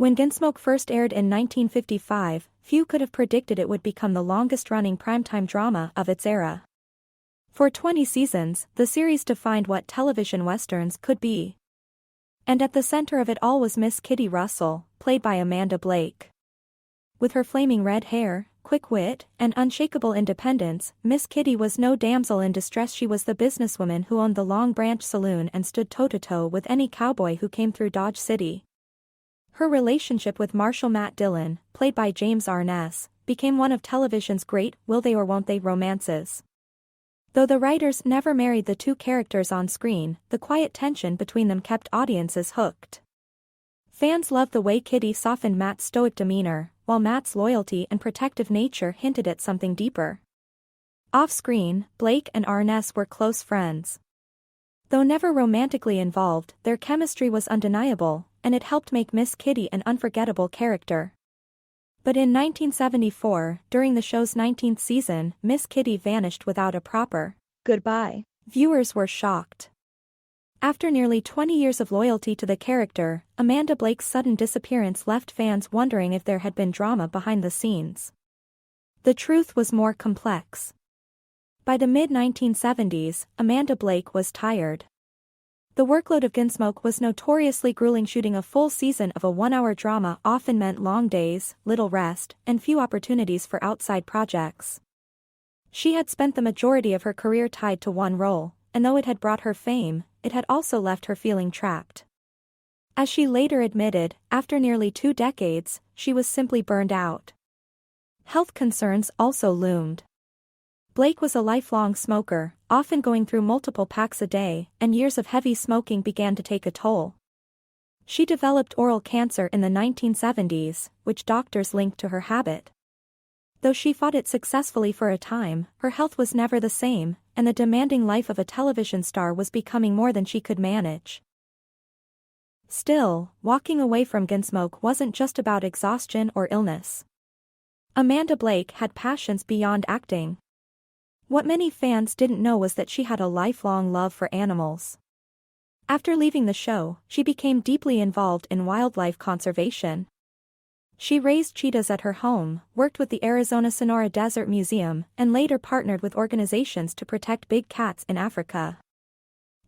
When Gunsmoke first aired in 1955, few could have predicted it would become the longest-running primetime drama of its era. For 20 seasons, the series defined what television westerns could be. And at the center of it all was Miss Kitty Russell, played by Amanda Blake. With her flaming red hair, quick wit, and unshakable independence, Miss Kitty was no damsel in distress. She was the businesswoman who owned the Long Branch Saloon and stood toe-to-toe with any cowboy who came through Dodge City. Her relationship with Marshal Matt Dillon, played by James Arness, became one of television's great will they or won't they romances. Though the writers never married the two characters on screen, the quiet tension between them kept audiences hooked. Fans loved the way Kitty softened Matt's stoic demeanor, while Matt's loyalty and protective nature hinted at something deeper. Off-screen, Blake and Arness were close friends. Though never romantically involved, their chemistry was undeniable, and it helped make Miss Kitty an unforgettable character. But in 1974, during the show's 19th season, Miss Kitty vanished without a proper goodbye. Viewers were shocked. After nearly 20 years of loyalty to the character, Amanda Blake's sudden disappearance left fans wondering if there had been drama behind the scenes. The truth was more complex. By the mid-1970s, Amanda Blake was tired. The workload of Gunsmoke was notoriously grueling. Shooting a full season of a one-hour drama often meant long days, little rest, and few opportunities for outside projects. She had spent the majority of her career tied to one role, and though it had brought her fame, it had also left her feeling trapped. As she later admitted, after nearly 2 decades, she was simply burned out. Health concerns also loomed. Blake was a lifelong smoker, often going through multiple packs a day, and years of heavy smoking began to take a toll. She developed oral cancer in the 1970s, which doctors linked to her habit. Though she fought it successfully for a time, her health was never the same, and the demanding life of a television star was becoming more than she could manage. Still, walking away from Gunsmoke wasn't just about exhaustion or illness. Amanda Blake had passions beyond acting. What many fans didn't know was that she had a lifelong love for animals. After leaving the show, she became deeply involved in wildlife conservation. She raised cheetahs at her home, worked with the Arizona Sonora Desert Museum, and later partnered with organizations to protect big cats in Africa.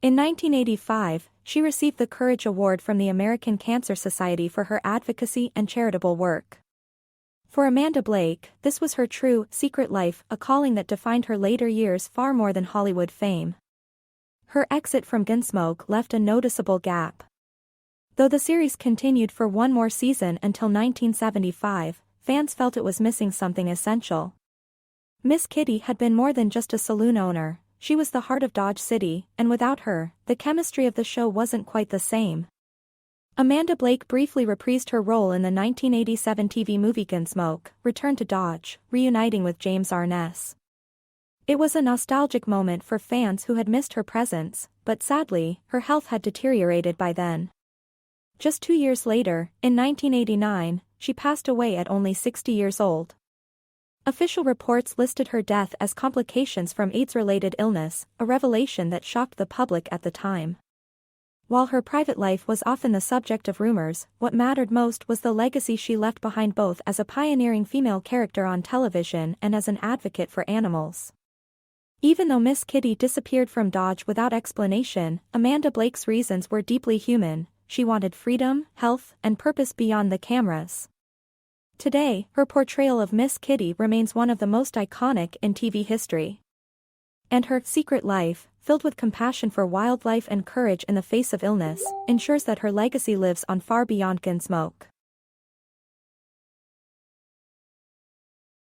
In 1985, she received the Courage Award from the American Cancer Society for her advocacy and charitable work. For Amanda Blake, this was her true, secret life, a calling that defined her later years far more than Hollywood fame. Her exit from Gunsmoke left a noticeable gap. Though the series continued for one more season until 1975, fans felt it was missing something essential. Miss Kitty had been more than just a saloon owner, she was the heart of Dodge City, and without her, the chemistry of the show wasn't quite the same. Amanda Blake briefly reprised her role in the 1987 TV movie Gunsmoke, returned to Dodge, reuniting with James Arness. It was a nostalgic moment for fans who had missed her presence, but sadly, her health had deteriorated by then. Just 2 years later, in 1989, she passed away at only 60 years old. Official reports listed her death as complications from AIDS-related illness, a revelation that shocked the public at the time. While her private life was often the subject of rumors, what mattered most was the legacy she left behind, both as a pioneering female character on television and as an advocate for animals. Even though Miss Kitty disappeared from Dodge without explanation, Amanda Blake's reasons were deeply human. She wanted freedom, health, and purpose beyond the cameras. Today, her portrayal of Miss Kitty remains one of the most iconic in TV history. And her secret life, filled with compassion for wildlife and courage in the face of illness, ensures that her legacy lives on far beyond Gunsmoke.